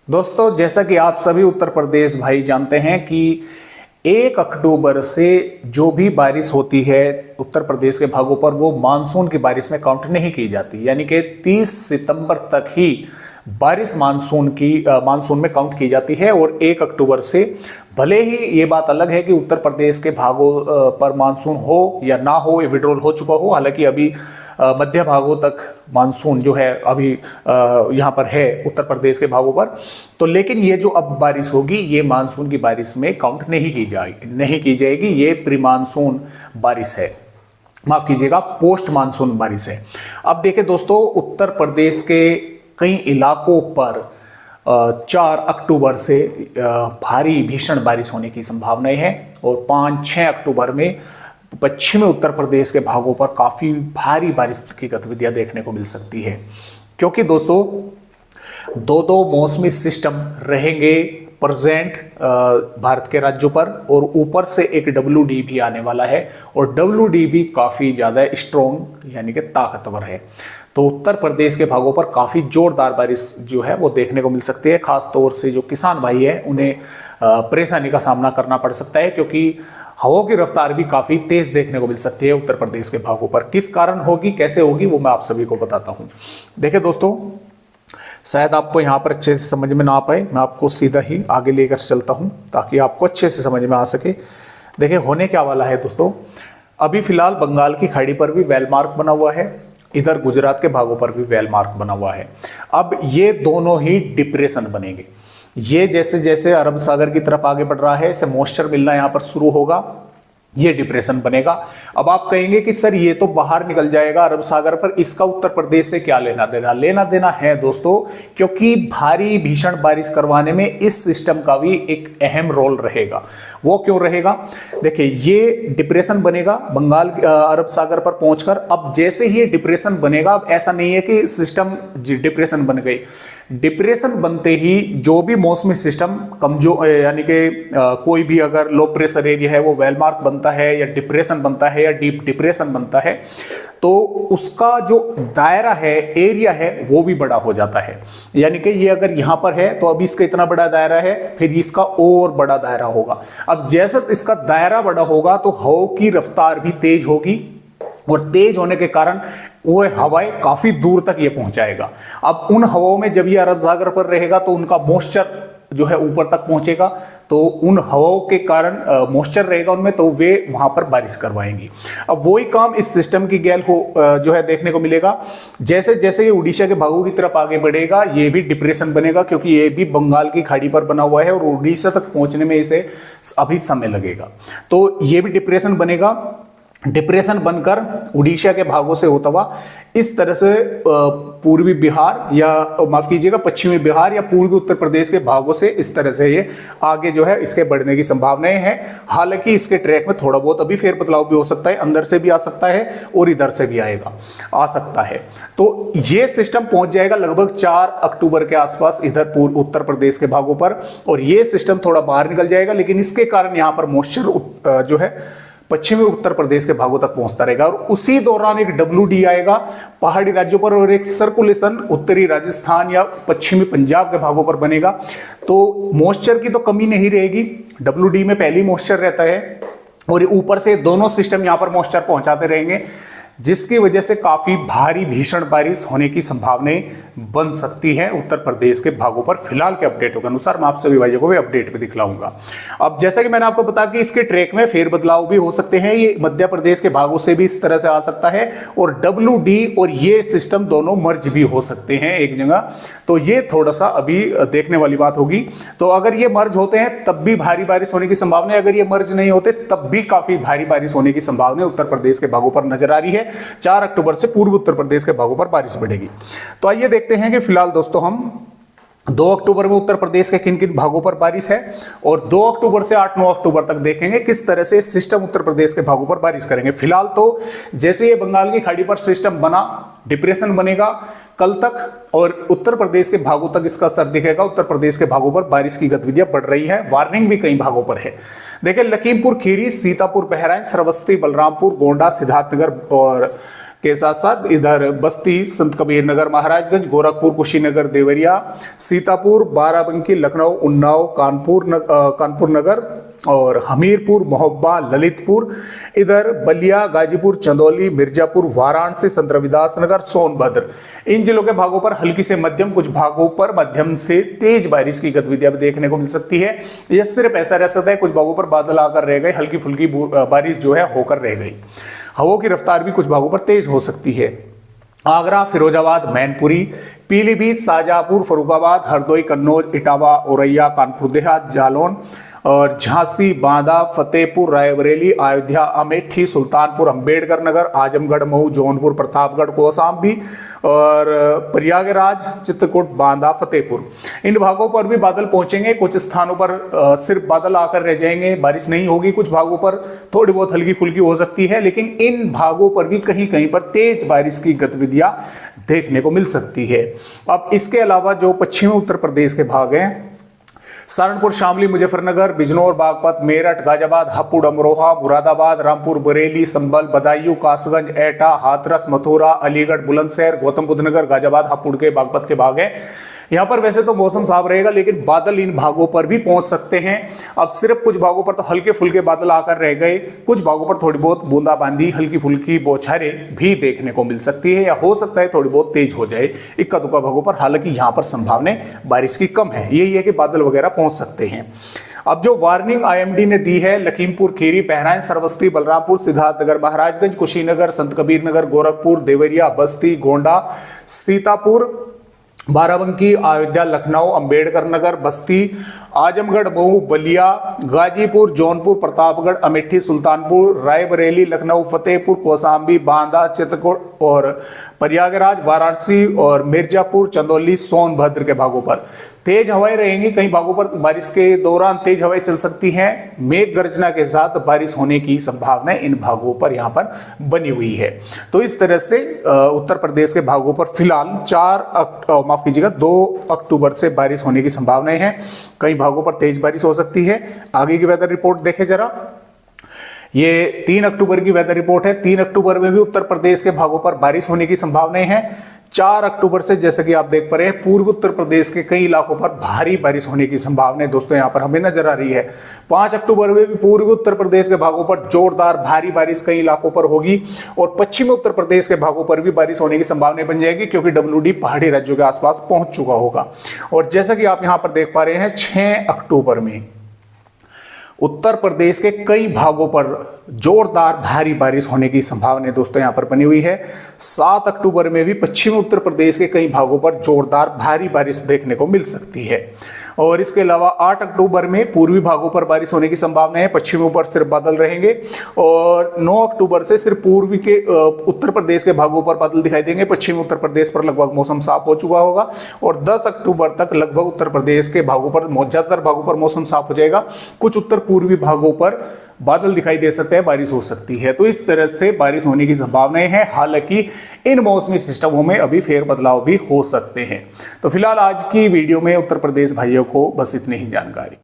दोस्तों, जैसा कि आप सभी उत्तर प्रदेश भाई जानते हैं कि 1 अक्टूबर से जो भी बारिश होती है उत्तर प्रदेश के भागों पर वो मानसून की बारिश में काउंट नहीं की जाती, यानी कि 30 सितंबर तक ही बारिश मानसून में काउंट की जाती है। और 1 अक्टूबर से भले ही ये बात अलग है कि उत्तर प्रदेश के भागों पर मानसून हो या ना हो, ये विड्रॉल हो चुका हो, हालांकि अभी मध्य भागों तक मानसून जो है अभी यहाँ पर है उत्तर प्रदेश के भागों पर, तो लेकिन ये जो अब बारिश होगी ये मानसून की बारिश में काउंट नहीं की जाएगी। ये प्री मानसून बारिश है, माफ कीजिएगा, पोस्ट मानसून बारिश है। अब देखें दोस्तों, उत्तर प्रदेश के कई इलाकों पर 4 अक्टूबर से भारी भीषण बारिश होने की संभावनाएं हैं और 5-6 अक्टूबर में पश्चिमी उत्तर प्रदेश के भागों पर काफी भारी बारिश की गतिविधियां देखने को मिल सकती है, क्योंकि दोस्तों दो मौसमी सिस्टम रहेंगे प्रेजेंट भारत के राज्यों पर, और ऊपर से एक WD भी आने वाला है, और WD भी काफी ज्यादा स्ट्रॉन्ग यानी कि ताकतवर है। तो उत्तर प्रदेश के भागों पर काफी जोरदार बारिश जो है वो देखने को मिल सकती है। खास तौर से जो किसान भाई है उन्हें परेशानी का सामना करना पड़ सकता है, क्योंकि हवा की रफ्तार भी काफी तेज देखने को मिल सकती है उत्तर प्रदेश के भागों पर। किस कारण होगी, कैसे होगी, वो मैं आप सभी को बताता हूं। देखिए दोस्तों, शायद आपको यहां पर अच्छे से समझ में ना आ पाए, मैं आपको सीधा ही आगे लेकर चलता हूं ताकि आपको अच्छे से समझ में आ सके। देखिए होने क्या वाला है दोस्तों, अभी फिलहाल बंगाल की खाड़ी पर भी वेल मार्क बना हुआ है, इधर गुजरात के भागों पर भी वेल मार्क बना हुआ है। अब ये दोनों ही डिप्रेशन बनेंगे। ये जैसे जैसे अरब सागर की तरफ आगे बढ़ रहा है, इसे मॉइस्चर मिलना यहां पर शुरू होगा, ये डिप्रेशन बनेगा। अब आप कहेंगे कि सर ये तो बाहर निकल जाएगा अरब सागर पर, इसका उत्तर प्रदेश से क्या लेना देना? लेना देना है दोस्तों, क्योंकि भारी भीषण बारिश करवाने में इस सिस्टम का भी एक अहम रोल रहेगा। वो क्यों रहेगा? देखिए, ये डिप्रेशन बनेगा बंगाल अरब सागर पर पहुंचकर। अब जैसे ही ये डिप्रेशन बनेगा, अब ऐसा नहीं है कि सिस्टम डिप्रेशन बन गई, डिप्रेशन बनते ही जो भी मौसमी सिस्टम कमजोर यानी कि कोई भी अगर लो प्रेशर एरिया है वो वेलमार्क बनता है या डिप्रेशन बनता है या डीप डिप्रेशन बनता है, तो उसका जो दायरा है, एरिया है, वो भी बड़ा हो जाता है। यानी कि ये अगर यहां पर है तो अभी इसका इतना बड़ा दायरा है, फिर इसका और बड़ा दायरा होगा। अब जैसे इसका दायरा बड़ा होगा तो हवा की रफ्तार भी तेज होगी, और तेज होने के कारण वो हवाएं काफी दूर तक ये पहुंचाएगा। अब उन हवाओं में जब ये अरब सागर पर रहेगा तो उनका मॉइस्चर जो है ऊपर तक पहुंचेगा, तो उन हवाओं के कारण मॉइस्चर रहेगा उनमें, तो वे वहां पर बारिश करवाएंगी। अब वही काम इस सिस्टम की गैल हो जो है देखने को मिलेगा। जैसे जैसे ये उड़ीसा के भागों की तरफ आगे बढ़ेगा, ये भी डिप्रेशन बनेगा, क्योंकि ये भी बंगाल की खाड़ी पर बना हुआ है और उड़ीसा तक पहुंचने में इसे अभी समय लगेगा। तो ये भी डिप्रेशन बनेगा, डिप्रेशन बनकर उड़ीसा के भागों से होता हुआ इस तरह से पूर्वी बिहार या माफ कीजिएगा पश्चिमी बिहार या पूर्वी उत्तर प्रदेश के भागों से इस तरह से ये आगे जो है इसके बढ़ने की संभावनाएं हैं। हालांकि इसके ट्रैक में थोड़ा बहुत अभी फेरबदलाव भी हो सकता है, अंदर से भी आ सकता है और इधर से भी आ सकता है। तो ये सिस्टम पहुंच जाएगा लगभग 4 अक्टूबर के आसपास इधर पूर्व उत्तर प्रदेश के भागों पर, और ये सिस्टम थोड़ा बाहर निकल जाएगा, लेकिन इसके कारण यहां पर मॉइस्चर जो है पश्चिमी उत्तर प्रदेश के भागों तक पहुंचता रहेगा, और उसी दौरान एक WD आएगा पहाड़ी राज्यों पर, और एक सर्कुलेशन उत्तरी राजस्थान या पश्चिमी पंजाब के भागों पर बनेगा। तो मॉइस्चर की तो कमी नहीं रहेगी, WD में पहले ही मॉइस्चर रहता है, और ऊपर से दोनों सिस्टम यहां पर मॉइस्चर पहुंचाते रहेंगे, जिसकी वजह से काफी भारी भीषण बारिश होने की संभावनाएं बन सकती है उत्तर प्रदेश के भागों पर। फिलहाल के अपडेटों के अनुसार मैं आप सभी भाइयों को भी अपडेट पे दिखलाऊंगा। अब जैसा कि मैंने आपको बताया कि इसके ट्रैक में फेरबदलाव भी हो सकते हैं, ये मध्य प्रदेश के भागों से भी इस तरह से आ सकता है, और WD और ये सिस्टम दोनों मर्ज भी हो सकते हैं एक जगह। तो ये थोड़ा सा अभी देखने वाली बात होगी। तो अगर ये मर्ज होते हैं तब भी भारी बारिश होने की संभावना है, अगर ये मर्ज नहीं होते तब भी काफी भारी बारिश होने की संभावना उत्तर प्रदेश के भागों पर नजर आ रही है। 4 अक्टूबर से पूर्व उत्तर प्रदेश के भागों पर बारिश बढ़ेगी। तो आइए देखते हैं कि फिलहाल दोस्तों हम 2 अक्टूबर में उत्तर प्रदेश के किन किन भागों पर बारिश है, और 2 अक्टूबर से 8-9 अक्टूबर तक देखेंगे किस तरह से सिस्टम उत्तर प्रदेश के भागों पर बारिश करेंगे। फिलहाल तो जैसे ये बंगाल की खाड़ी पर सिस्टम बना, डिप्रेशन बनेगा कल तक, और उत्तर प्रदेश के भागों तक इसका असर दिखेगा। उत्तर प्रदेश के भागों पर बारिश की गतिविधियां बढ़ रही है, वार्निंग भी कई भागों पर है। देखिए, लखीमपुर खीरी, सीतापुर, बहराइच, श्रावस्ती, बलरामपुर, गोंडा, सिद्धार्थनगर और के साथ साथ इधर बस्ती, संत कबीर नगर, महाराजगंज, गोरखपुर, कुशीनगर, देवरिया, सीतापुर, बाराबंकी, लखनऊ, उन्नाव, कानपुर नगर और हमीरपुर, मोहब्बा, ललितपुर, इधर बलिया, गाजीपुर, चंदौली, मिर्जापुर, वाराणसी, संत रविदास नगर, सोनभद्र, इन जिलों के भागों पर हल्की से मध्यम, कुछ भागों पर मध्यम से तेज बारिश की गतिविधियां भी देखने को मिल सकती है। यह सिर्फ ऐसा रह सकता है कुछ भागों पर बादल आकर रह गए, हल्की फुल्की बारिश जो है होकर रह गई। हवाओं की रफ्तार भी कुछ भागों पर तेज हो सकती है। आगरा, फिरोजाबाद, मैनपुरी, पीलीभीत, शाहजहांपुर, फर्रुखाबाद, हरदोई, कन्नौज, इटावा, औरैया, कानपुर देहात, जालौन और झांसी, बांदा, फतेहपुर, रायबरेली, अयोध्या, अमेठी, सुल्तानपुर, अंबेडकर नगर, आजमगढ़, मऊ, जौनपुर, प्रतापगढ़, कौशाम्बी और प्रयागराज, चित्रकूट, बांदा, फतेहपुर, इन भागों पर भी बादल पहुंचेंगे। कुछ स्थानों पर सिर्फ बादल आकर रह जाएंगे, बारिश नहीं होगी। कुछ भागों पर थोड़ी बहुत हल्की फुल्की हो सकती है, लेकिन इन भागों पर भी कहीं कहीं पर तेज बारिश की गतिविधियां देखने को मिल सकती है। अब इसके अलावा जो पश्चिमी उत्तर प्रदेश के भाग हैं, सहारनपुर, शामली, मुजफ्फरनगर, बिजनौर, बागपत, मेरठ, गाजियाबाद, हापुड़, अमरोहा, मुरादाबाद, रामपुर, बरेली, संभल, बदायूं, कासगंज, एटा, हाथरस, मथुरा, अलीगढ़, बुलंदशहर, गौतम बुद्ध नगर, गाजियाबाद, हापुड़ के, बागपत के भाग हैं। यहाँ पर वैसे तो मौसम साफ रहेगा, लेकिन बादल इन भागों पर भी पहुंच सकते हैं। अब सिर्फ कुछ भागों पर तो हल्के फुल्के बादल आकर रह गए, कुछ भागों पर थोड़ी बहुत बूंदाबांदी, हल्की फुल्की बौछारें भी देखने को मिल सकती है, या हो सकता है थोड़ी बहुत तेज हो जाए इक्का दुक्का भागों पर। हालांकि यहाँ पर संभावना बारिश की कम है, यही है कि बादल वगैरह पहुंच सकते हैं। अब जो वार्निंग आईएमडी ने दी है, लखीमपुर खीरी, बहराइच, श्रावस्ती, बलरामपुर, सिद्धार्थनगर, महाराजगंज, कुशीनगर, संत कबीर नगर, गोरखपुर, देवरिया, बस्ती, गोंडा, सीतापुर, बाराबंकी, अयोध्या, लखनऊ, अंबेडकर नगर, बस्ती, आजमगढ़, मऊ, बलिया, गाजीपुर, जौनपुर, प्रतापगढ़, अमेठी, सुल्तानपुर, रायबरेली, लखनऊ, फतेहपुर, कौशाम्बी, बांदा, चित्रकूट और प्रयागराज, वाराणसी और मिर्जापुर, चंदौली, सोनभद्र के भागों पर तेज हवाएं रहेंगी। कई भागों पर बारिश के दौरान तेज हवाएं चल सकती हैं। मेघ गर्जना के साथ बारिश होने की संभावना इन भागों पर यहां पर बनी हुई है। तो इस तरह से उत्तर प्रदेश के भागों पर फिलहाल 2 अक्टूबर से बारिश होने की संभावनाएं हैं। कई भागों पर तेज बारिश हो सकती है। आगे की वेदर रिपोर्ट देखें जरा। ये 3 अक्टूबर की वेदर रिपोर्ट है। 3 अक्टूबर में भी उत्तर प्रदेश के भागों पर बारिश होने की संभावनाएं हैं। 4 अक्टूबर से जैसे कि आप देख पा रहे हैं, पूर्व उत्तर प्रदेश के कई इलाकों पर भारी बारिश होने की संभावनाएं दोस्तों यहां पर हमें नजर आ रही है। 5 अक्टूबर में भी पूर्वी उत्तर प्रदेश के भागों पर जोरदार भारी बारिश कई इलाकों पर होगी और पश्चिमी उत्तर प्रदेश के भागों पर भी बारिश होने की संभावनाएं बन जाएगी, क्योंकि WD पहाड़ी राज्यों के आसपास पहुंच चुका होगा। और जैसा कि आप यहां पर देख पा रहे हैं, 6 अक्टूबर में उत्तर प्रदेश के कई भागों पर जोरदार भारी बारिश होने की संभावना दोस्तों यहां पर बनी हुई है। 7 अक्टूबर में भी पश्चिमी उत्तर प्रदेश के कई भागों पर जोरदार भारी बारिश देखने को मिल सकती है। और इसके अलावा 8 अक्टूबर में पूर्वी भागों पर बारिश होने की संभावना है। पश्चिमी पर सिर्फ बादल रहेंगे। और 9 अक्टूबर से सिर्फ पूर्वी के उत्तर प्रदेश के भागों पर बादल दिखाई देंगे। पश्चिमी उत्तर प्रदेश पर लगभग मौसम साफ हो चुका होगा और 10 अक्टूबर तक लगभग उत्तर प्रदेश के भागों पर, ज्यादातर भागों पर मौसम साफ हो जाएगा। कुछ उत्तर पूर्वी भागों पर बादल दिखाई दे सकते हैं, बारिश हो सकती है। तो इस तरह से बारिश होने की संभावनाएं हैं। हालांकि इन मौसमी सिस्टमों में अभी फेर बदलाव भी हो सकते हैं। तो फिलहाल आज की वीडियो में उत्तर प्रदेश भाइयों को बस इतनी ही जानकारी।